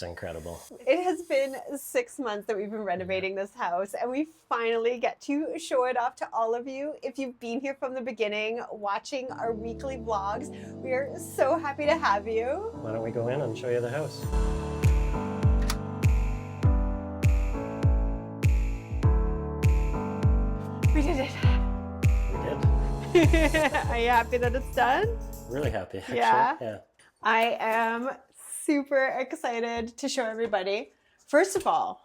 It's incredible. It has been 6 months that we've been renovating this house, and we finally get to show it off to all of you. If you've been here from the beginning, watching our weekly vlogs, we are so happy to have you. Why don't we go in and show you the house? We did it. We did. Are you happy that it's done? Really happy, actually. Yeah. I am super excited to show everybody. First of all,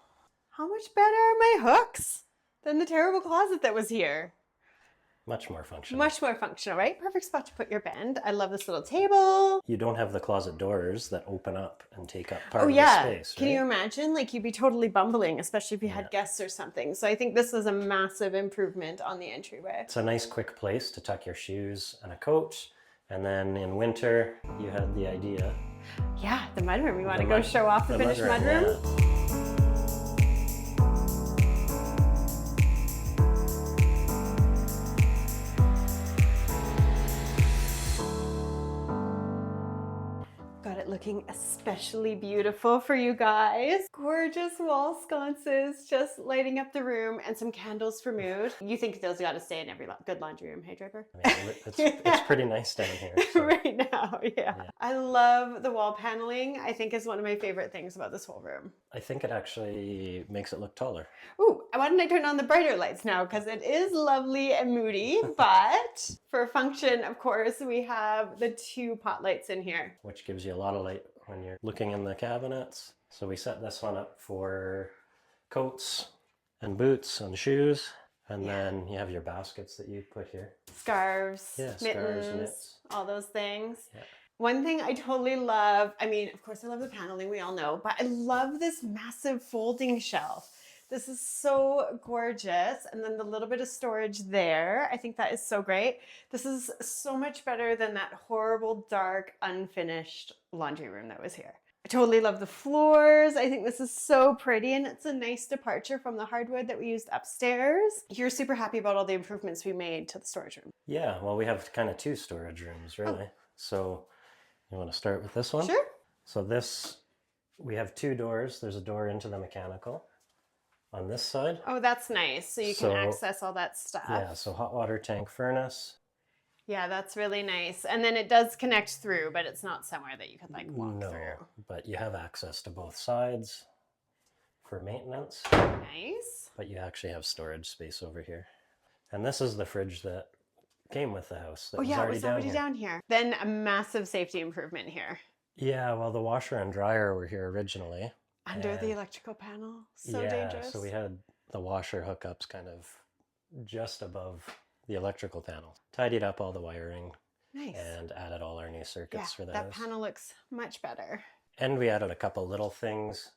how much better are my hooks than the terrible closet that was here? Much more functional. Much more functional, right? Perfect spot to put your bend. I love this little table. You don't have the closet doors that open up and take up part of the space, right? Can you imagine? Like, you'd be totally bumbling, especially if you had guests or something. So I think this was a massive improvement on the entryway. It's a nice quick place to tuck your shoes and a coat. And then in winter, you had the idea. Yeah, the mudroom. You want to go show off the finished mudroom? Yeah. Got it looking especially beautiful for you guys. Gorgeous wall sconces just lighting up the room, and some candles for mood. You think those got to stay in every good laundry room, hey Draper? I mean, it's pretty nice down here. So. Right now, yeah. I love the wall paneling. I think is one of my favorite things about this whole room. I think it actually makes it look taller. Ooh, why didn't I turn on the brighter lights now? Because it is lovely and moody, but for function, of course, we have the 2 pot lights in here. Which gives you a lot of light when you're looking in the cabinets. So we set this one up for coats and boots and shoes. And then you have your baskets that you put here. Scarves, scarves, mittens, mitts. all those things. Yeah. One thing I totally love, I mean, of course I love the paneling, we all know, but I love this massive folding shelf. This is so gorgeous. And then the little bit of storage there, I think that is so great. This is so much better than that horrible, dark, unfinished laundry room that was here. I totally love the floors. I think this is so pretty, and it's a nice departure from the hardwood that we used upstairs. You're super happy about all the improvements we made to the storage room. Yeah, well, we have kind of 2 storage rooms, really. So you want to start with this one? Sure. So this, we have 2 doors. There's a door into the mechanical on this side. Oh, that's nice. So you can access all that stuff. Yeah, so hot water tank furnace. Yeah, that's really nice. And then it does connect through, but it's not somewhere that you could like walk through. But you have access to both sides for maintenance. Nice. But you actually have storage space over here. And this is the fridge that came with the house. That it was already down here. Then a massive safety improvement here. Yeah, well, the washer and dryer were here originally. Under the electrical panel. So dangerous. So we had the washer hookups kind of just above the electrical panel. Tidied up all the wiring. Nice. And added all our new circuits for the house. That panel looks much better. And we added a couple little things.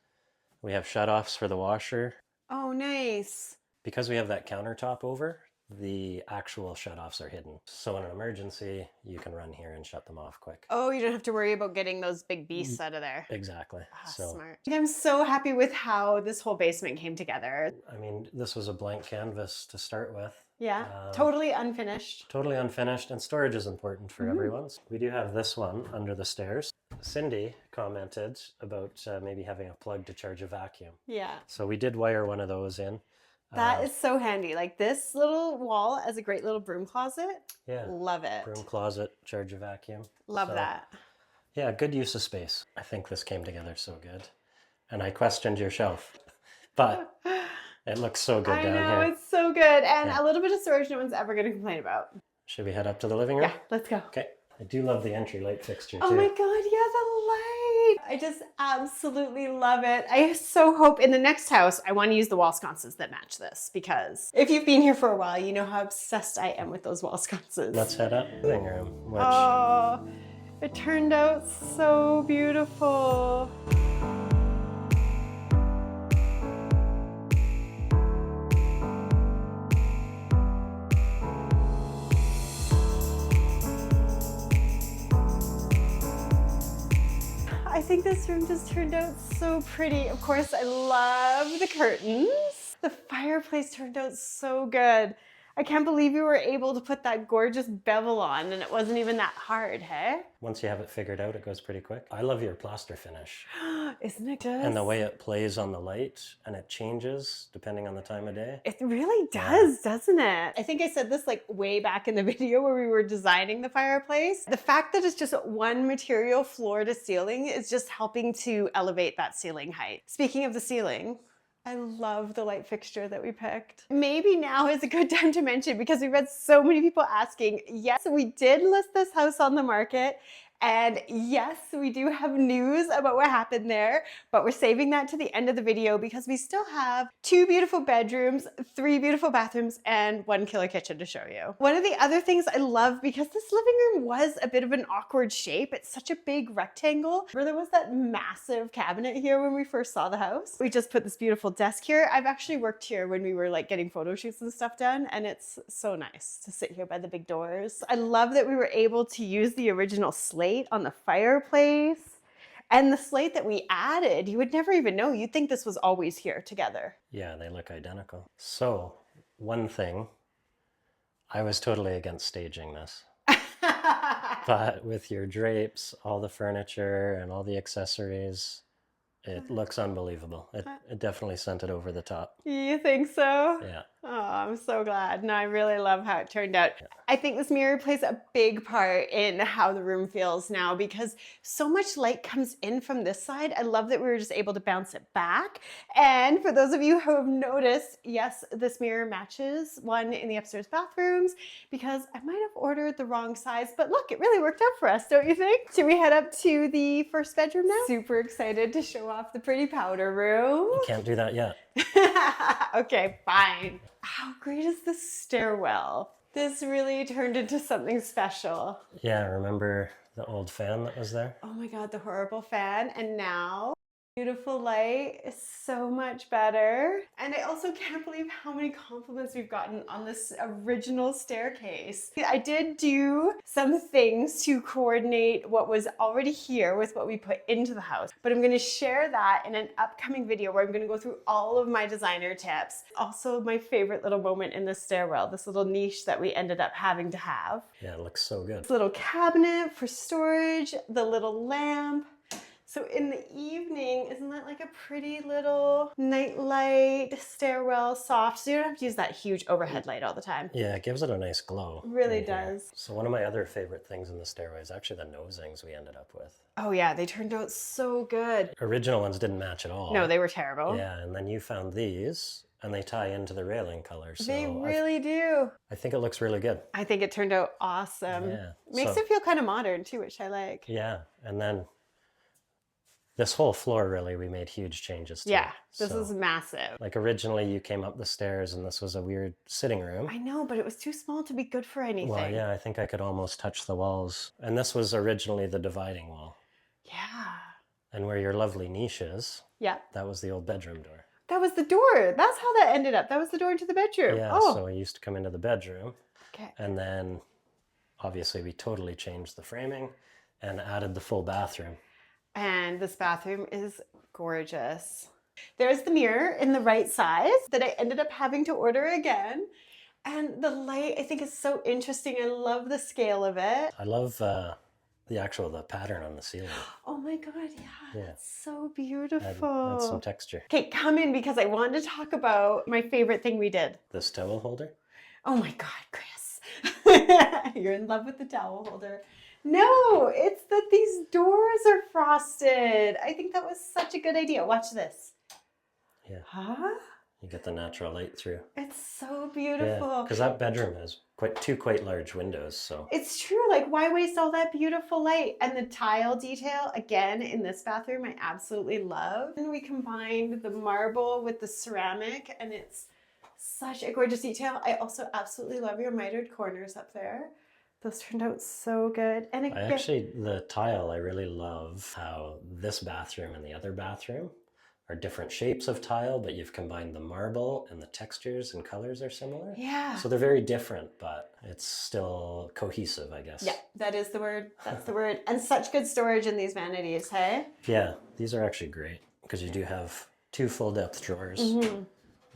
We have shutoffs for the washer. Oh, nice. Because we have that countertop over, the actual shutoffs are hidden. So in an emergency, you can run here and shut them off quick. Oh, you don't have to worry about getting those big beasts out of there. Exactly. So smart. I'm so happy with how this whole basement came together. I mean, this was a blank canvas to start with. Yeah, totally unfinished. Totally unfinished, and storage is important for everyone. We do have this one under the stairs. Cindy commented about maybe having a plug to charge a vacuum. Yeah. So we did wire one of those in. That is so handy. Like, this little wall as a great little broom closet. Yeah. Love it. Broom closet, charge a vacuum. Love that. Yeah, good use of space. I think this came together so good. And I questioned your shelf, but it looks so good down here. I know, it's so good. And a little bit of storage no one's ever going to complain about. Should we head up to the living room? Yeah, let's go. Okay. I do love the entry light fixture too. Oh my God, yeah, the light. I just absolutely love it. I so hope in the next house, I want to use the wall sconces that match this, because if you've been here for a while, you know how obsessed I am with those wall sconces. Let's head up to the living room. Oh, it turned out so beautiful. I think this room just turned out so pretty. Of course, I love the curtains. The fireplace turned out so good. I can't believe you were able to put that gorgeous bevel on and it wasn't even that hard, hey? Once you have it figured out, it goes pretty quick. I love your plaster finish. Isn't it just? And the way it plays on the light and it changes depending on the time of day. It really does, doesn't it? I think I said this like way back in the video where we were designing the fireplace. The fact that it's just one material floor to ceiling is just helping to elevate that ceiling height. Speaking of the ceiling, I love the light fixture that we picked. Maybe now is a good time to mention because we've had so many people asking. Yes, we did list this house on the market. And yes, we do have news about what happened there, but we're saving that to the end of the video because we still have 2 beautiful bedrooms, 3 beautiful bathrooms, and 1 killer kitchen to show you. One of the other things I love, because this living room was a bit of an awkward shape, it's such a big rectangle. Remember there was that massive cabinet here when we first saw the house? We just put this beautiful desk here. I've actually worked here when we were like getting photo shoots and stuff done, and it's so nice to sit here by the big doors. I love that we were able to use the original slate on the fireplace, and the slate that we added, you would never even know. You'd think this was always here together. Yeah, they look identical. So, one thing, I was totally against staging this. But with your drapes, all the furniture, and all the accessories, it looks unbelievable. It definitely sent it over the top. You think so? Yeah. Oh, I'm so glad. No, I really love how it turned out. I think this mirror plays a big part in how the room feels now because so much light comes in from this side. I love that we were just able to bounce it back. And for those of you who have noticed, yes, this mirror matches one in the upstairs bathrooms because I might have ordered the wrong size, but look, it really worked out for us, don't you think? Should we head up to the first bedroom now? Super excited to show off the pretty powder room. You can't do that yet. Okay, fine. How great is this stairwell? This really turned into something special. Yeah, remember the old fan that was there? Oh my God, the horrible fan. And now, beautiful light is so much better. And I also can't believe how many compliments we've gotten on this original staircase. I did do some things to coordinate what was already here with what we put into the house, but I'm gonna share that in an upcoming video where I'm gonna go through all of my designer tips. Also, my favorite little moment in the stairwell, this little niche that we ended up having to have. Yeah, it looks so good. This little cabinet for storage, the little lamp. So in the evening, isn't that like a pretty little night light, stairwell, soft? So you don't have to use that huge overhead light all the time. Yeah, it gives it a nice glow. Really in here. does. So one of my other favorite things in the stairway is actually the nosings we ended up with. Oh yeah, they turned out so good. Original ones didn't match at all. No, they were terrible. Yeah, and then you found these, and they tie into the railing color. So They really do. I think it looks really good. I think it turned out awesome. Yeah. Makes it feel kind of modern too, which I like. Yeah, and then this whole floor, really, we made huge changes to. Yeah, this So, is massive. like originally you came up the stairs and this was a weird sitting room. I know, but it was too small to be good for anything. Well, yeah, I think I could almost touch the walls. And this was originally the dividing wall. Yeah. And where your lovely niche is, Yeah. that was the old bedroom door. That was the door. That's how that ended up. That was the door into the bedroom. Yeah, Oh, so I used to come into the bedroom. okay. And then obviously we totally changed the framing and added the full bathroom. And this bathroom is gorgeous. There's the mirror in the right size that I ended up having to order again. And the light, I think, is so interesting. I love the scale of it. I love the pattern on the ceiling. Oh my God, yeah. Yeah. It's so Add beautiful. some texture. Okay, come in because I wanted to talk about my favorite thing we did. This towel holder. Oh my God, Chris. You're in love with the towel holder. No, it's that these doors are frosted. I think that was such a good idea. Watch this. Yeah. Huh? You get the natural light through. It's so Yeah, beautiful. because that bedroom has two quite large windows, so. It's true. Like, why waste all that beautiful light? And the tile detail, again, in this bathroom, I absolutely love. And we combined the marble with the ceramic, and it's such a gorgeous detail. I also absolutely love your mitered corners up there. Those turned out so good. And again, The tile, I really love how this bathroom and the other bathroom are different shapes of tile, but you've combined the marble and the textures and colors are similar. yeah. So they're very different, but it's still cohesive, I guess. Yeah, that is the word. That's the word. And such good storage in these vanities, hey? Yeah, these are actually great because you do have 2 full depth drawers. Mm-hmm.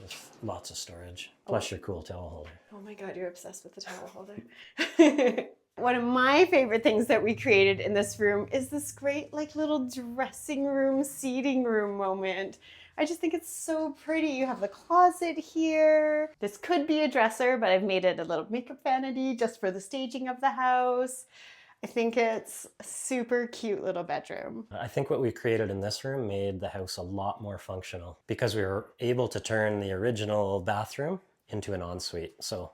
There's lots of storage, plus your cool towel holder. Oh my God, you're obsessed with the towel holder. One of my favorite things that we created in this room is this great like little dressing room, seating room moment. I just think it's so pretty. You have the closet here. This could be a dresser, but I've made it a little makeup vanity just for the staging of the house. I think it's a super cute little bedroom. I think what we created in this room made the house a lot more functional because we were able to turn the original bathroom into an ensuite. So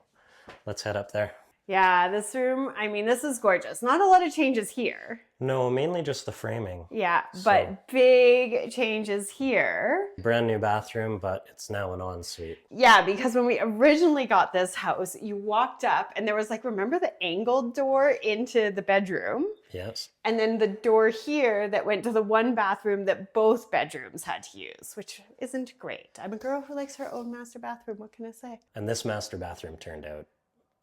let's head up there. Yeah, this room, I mean, this is gorgeous. Not a lot of changes here. No, mainly just the framing. Yeah, but big changes here. Brand new bathroom, but it's now an ensuite. Yeah, because when we originally got this house, you walked up and there was like, remember the angled door into the bedroom? Yes. And then the door here that went to the one bathroom that both bedrooms had to use, which isn't great. I'm a girl who likes her own master bathroom. What can I say? And this master bathroom turned out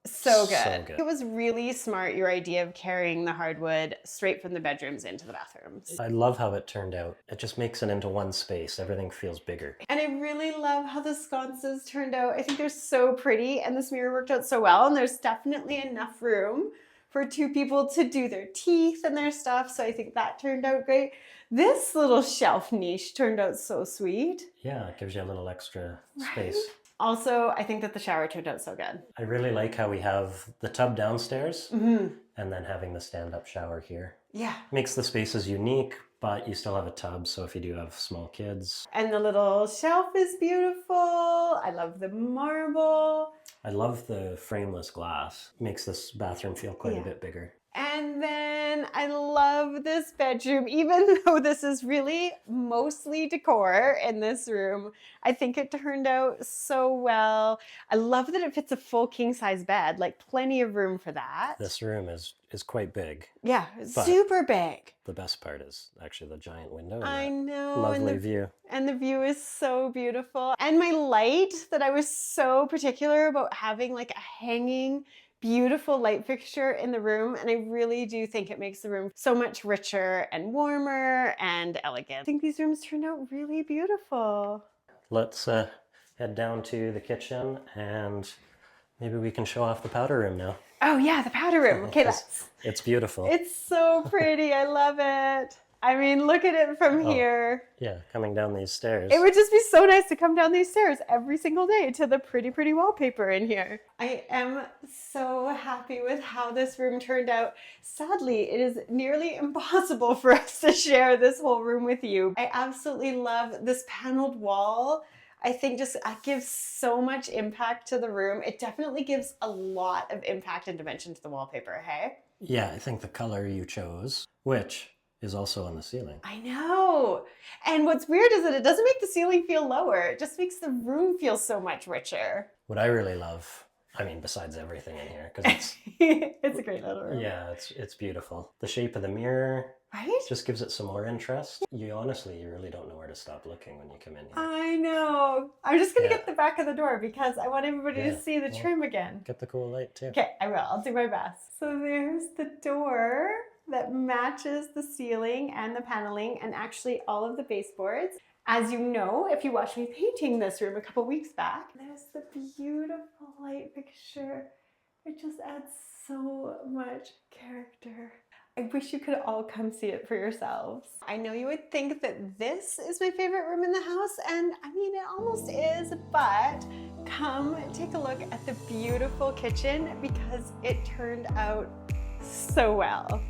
so good. So good. It was really smart, your idea of carrying the hardwood straight from the bedrooms into the bathrooms. I love how it turned out. It just makes it into one space. Everything feels bigger. And I really love how the sconces turned out. I think they're so pretty and this mirror worked out so well. And there's definitely enough room for two people to do their teeth and their stuff. So I think that turned out great. This little shelf niche turned out so sweet. Yeah, it gives you a little extra Right? space. Also, I think that the shower turned out so good. I really like how we have the tub downstairs and then having the stand-up shower here. Yeah. Makes the spaces unique, but you still have a tub, so if you do have small kids. And the little shelf is beautiful. I love the marble. I love the frameless glass. Makes this bathroom feel quite a bit bigger. And then I love this bedroom, even though this is really mostly decor in this room. I think it turned out so well. I love that it fits a full king size bed, like plenty of room for that. This room is quite big. Yeah, super big. The best part is actually the giant window. I know. Lovely view. And the view is so beautiful. And my light that I was so particular about having like a hanging beautiful light fixture in the room, and I really do think it makes the room so much richer and warmer and elegant. I think these rooms turned out really beautiful. Let's head down to the kitchen and maybe we can show off the powder room now. Oh yeah, the powder room. Okay, let's. It's beautiful. It's so pretty. I love it. I mean, look at it from here. Yeah, coming down these stairs. It would just be so nice to come down these stairs every single day to the pretty, pretty wallpaper in here. I am so happy with how this room turned out. Sadly, it is nearly impossible for us to share this whole room with you. I absolutely love this paneled wall. I think just gives so much impact to the room. It definitely gives a lot of impact and dimension to the wallpaper, hey? Yeah, I think the color you chose, which is also on the ceiling. I know. And what's weird is that it doesn't make the ceiling feel lower. It just makes the room feel so much richer. What I really love, I mean, besides everything in here, because it's... it's a great little room. Yeah, it's beautiful. The shape of the mirror... Right? Just gives it some more interest. You really don't know where to stop looking when you come in here. I know. I'm just going to get the back of the door because I want everybody to see the trim again. Get the cool light too. Okay, I will. I'll do my best. So there's the door that matches the ceiling and the paneling and actually all of the baseboards. As you know, if you watched me painting this room a couple weeks back, there's the beautiful light fixture. It just adds so much character. I wish you could all come see it for yourselves. I know you would think that this is my favorite room in the house, and I mean, it almost is, but come take a look at the beautiful kitchen because it turned out so well.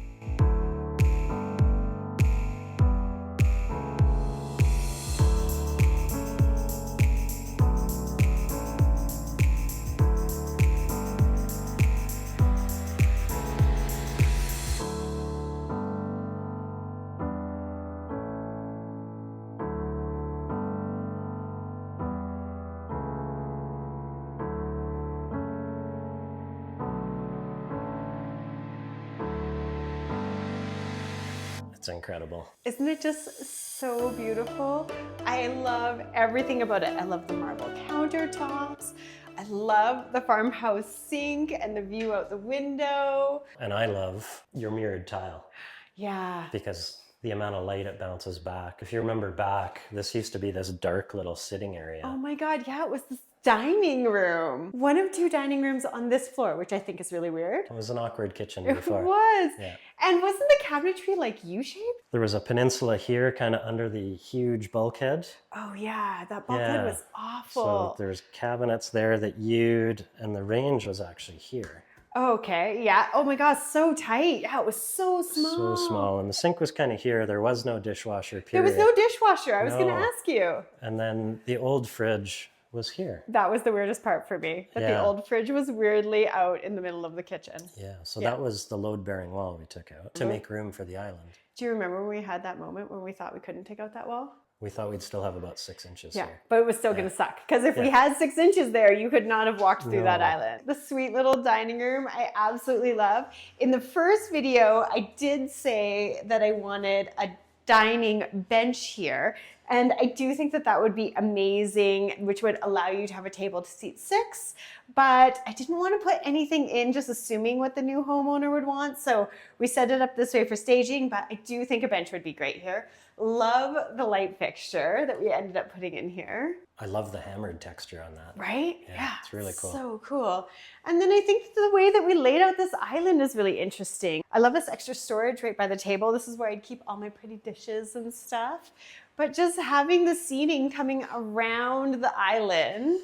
It's incredible. Isn't it just so beautiful? I love everything about it. I love the marble countertops. I love the farmhouse sink and the view out the window. And I love your mirrored tile. Yeah. Because the amount of light it bounces back. If you remember back, this used to be this dark little sitting area. Oh my God, yeah, it was this dining room. One of two dining rooms on this floor, which I think is really weird. It was an awkward kitchen It before. was. Yeah. And wasn't the cabinetry like U-shaped? There was a peninsula here kind of under the huge bulkhead. Oh yeah, that bulkhead was awful. So there's cabinets there that U'd, and the range was actually here. Okay, yeah. Oh my God, so tight. Yeah, it was so small. So small. And the sink was kind of here. There was no dishwasher, There period. was no dishwasher. I was going to No. ask you. And then the old fridge was here. That was the weirdest part for me. That the Yeah. old fridge was weirdly out in the middle of the kitchen. Yeah, so Yeah. that was the load-bearing wall we took out to make room for the island. Do you remember when we had that moment when we thought we couldn't take out that wall? We thought we'd still have about 6 inches Yeah, here. but it was still going to suck because if we had 6 inches there, you could not have walked through that No. island. The sweet little dining room, I absolutely love. In the first video, I did say that I wanted a dining bench here. And I do think that that would be amazing, which would allow you to have a table to seat 6. But I didn't want to put anything in, just assuming what the new homeowner would want. So we set it up this way for staging, but I do think a bench would be great here. Love the light fixture that we ended up putting in here. I love the hammered texture on that. Right? Yeah, it's really cool. So cool. And then I think the way that we laid out this island is really interesting. I love this extra storage right by the table. This is where I'd keep all my pretty dishes and stuff. But just having the seating coming around the island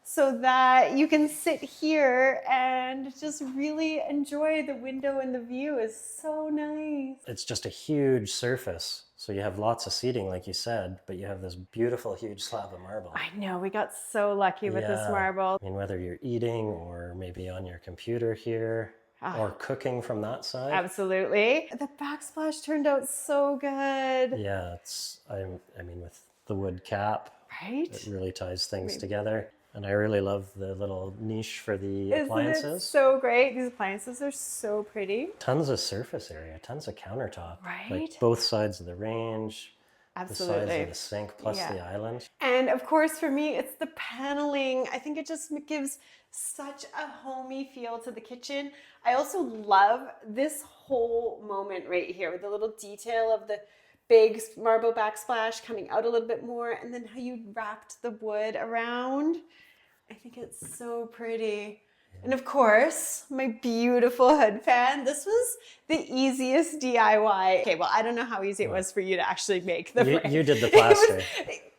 so that you can sit here and just really enjoy the window and the view is so nice. It's just a huge surface. So you have lots of seating, like you said, but you have this beautiful, huge slab of marble. I know, we got so lucky with this marble. I mean, whether you're eating or maybe on your computer here or cooking from that side. Absolutely. The backsplash turned out so good. Yeah, I mean, with the wood cap, Right? it really ties things together. And I really love the little niche for the Isn't appliances. it so great? These appliances are so pretty. Tons of surface area, tons of countertop. Right? Like both sides of the range, Absolutely. the sides of the sink, plus the island. And of course, for me, it's the paneling. I think it just gives such a homey feel to the kitchen. I also love this whole moment right here with the little detail of the big marble backsplash coming out a little bit more, and then how you wrapped the wood around. I think it's so pretty. And of course, my beautiful hood fan. This was the easiest DIY. Okay, well, I don't know how easy it was for you to actually make the frame. You did the plaster.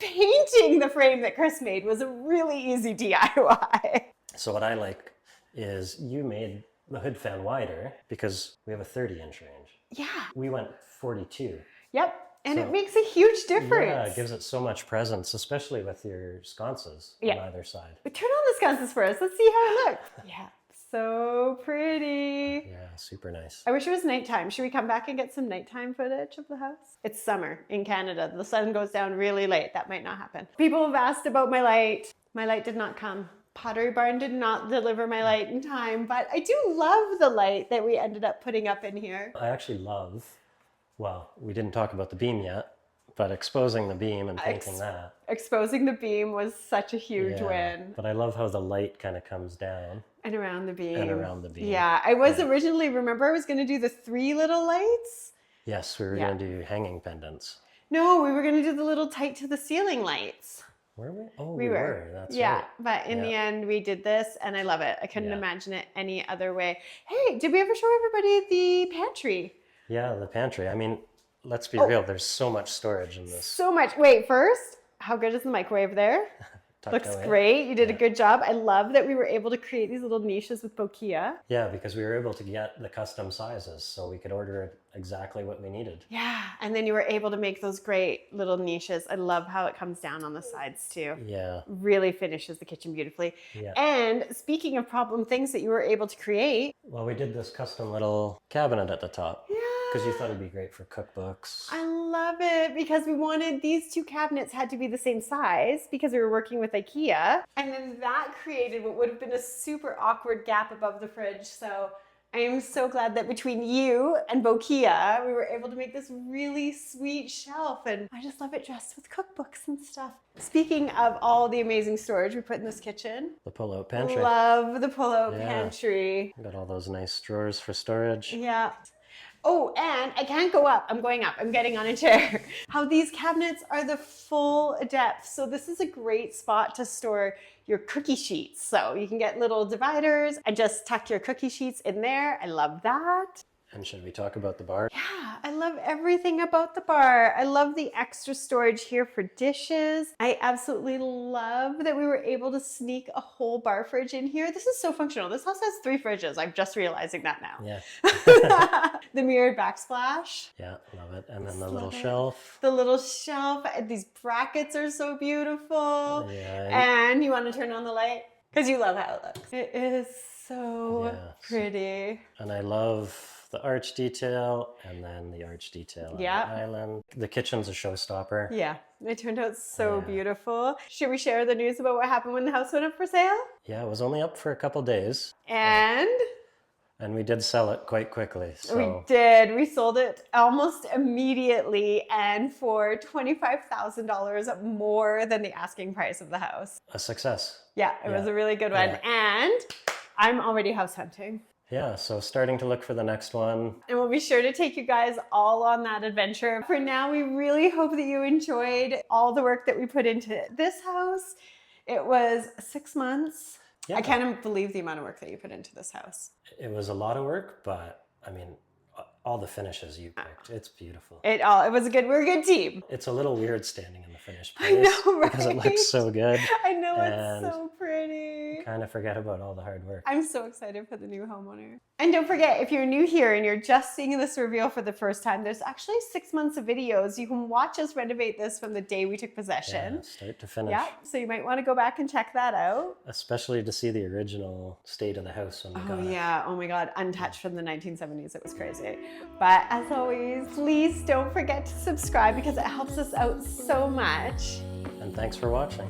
Painting the frame that Chris made was a really easy DIY. So what I like is you made the hood fan wider because we have a 30-inch range. Yeah. We went 42. Yep. And So- it makes a huge difference. Yeah, it gives it so much presence, especially with your sconces on either side. But turn on the sconces for us. Let's see how it looks. Yeah. So pretty. Yeah, super nice. I wish it was nighttime. Should we come back and get some nighttime footage of the house? It's summer in Canada. The sun goes down really late. That might not happen. People have asked about my light. My light did not come. Pottery Barn did not deliver my light in time, but I do love the light that we ended up putting up in here. I actually love, well, we didn't talk about the beam yet, but exposing the beam and painting that. Exposing the beam was such a huge Yeah, win. but I love how the light kind of comes down. And around the beam. And around the beam. Yeah, I was originally, remember I was going to do the 3 little lights? Yes, we were going to do hanging pendants. No, we were going to do the little tight to the ceiling lights. Were we? Oh, We were. That's yeah, right. but in the end, we did this, and I love it. I couldn't Yeah. imagine it any other way. Hey, did we ever show everybody the pantry? Yeah, the pantry. I mean, let's be real. There's so much storage in this. So much. Wait, first, how good is the microwave there? Tucked Looks away. great. You did a good job. I love that we were able to create these little niches with Bokia. Yeah, because we were able to get the custom sizes, so we could order exactly what we needed. Yeah, and then you were able to make those great little niches. I love how it comes down on the sides too. Yeah. Really finishes the kitchen beautifully. Yeah. And speaking of problem things that you were able to create. Well, we did this custom little cabinet at the top. Yeah. Because you thought it'd be great for cookbooks. I love it because we wanted these 2 cabinets had to be the same size because we were working with IKEA. And then that created what would have been a super awkward gap above the fridge. So I am so glad that between you and Bokia, we were able to make this really sweet shelf. And I just love it dressed with cookbooks and stuff. Speaking of all the amazing storage we put in this kitchen. The pull-out pantry. Love the pull-out Yeah. pantry. Got all those nice drawers for storage. Yeah. Oh, and I can't go up. I'm going up. I'm getting on a chair. How these cabinets are the full depth. So this is a great spot to store your cookie sheets. So you can get little dividers and just tuck your cookie sheets in there. I love that. And should we talk about the bar? Yeah, I love everything about the bar. I love the extra storage here for dishes. I absolutely love that we were able to sneak a whole bar fridge in here. This is so functional. This house has 3 fridges. I'm just realizing that now. Yeah. The mirrored backsplash. Yeah, love it. And then the little shelf. The little shelf. These brackets are so beautiful. Yeah. And you want to turn on the light? Because you love how it looks. It is so pretty. And I love the arch detail and then the arch detail on the island. The kitchen's a showstopper. Yeah, it turned out so beautiful. Should we share the news about what happened when the house went up for sale? Yeah, it was only up for a couple days. And we did sell it quite quickly. So. We did. We sold it almost immediately and for $25,000 more than the asking price of the house. A success. Yeah, it was a really good one. And I'm already house hunting. Yeah, so starting to look for the next one. And we'll be sure to take you guys all on that adventure. For now, we really hope that you enjoyed all the work that we put into this house. It was 6 months. Yeah. I can't believe the amount of work that you put into this house. It was a lot of work, but I mean, all the finishes you picked, it's beautiful. We're a good team. It's a little weird standing in the finished place. I know, right? Because it looks so good. I know, it's so pretty. Kind of forget about all the hard work. I'm so excited for the new homeowner. And don't forget, if you're new here and you're just seeing this reveal for the first time, there's actually 6 months of videos. You can watch us renovate this from the day we took possession. Yeah, start to finish. Yeah, so you might want to go back and check that out. Especially to see the original state of the house when we got it. Oh yeah, oh my God, untouched from the 1970s. It was crazy. But as always, please don't forget to subscribe because it helps us out so much. And thanks for watching.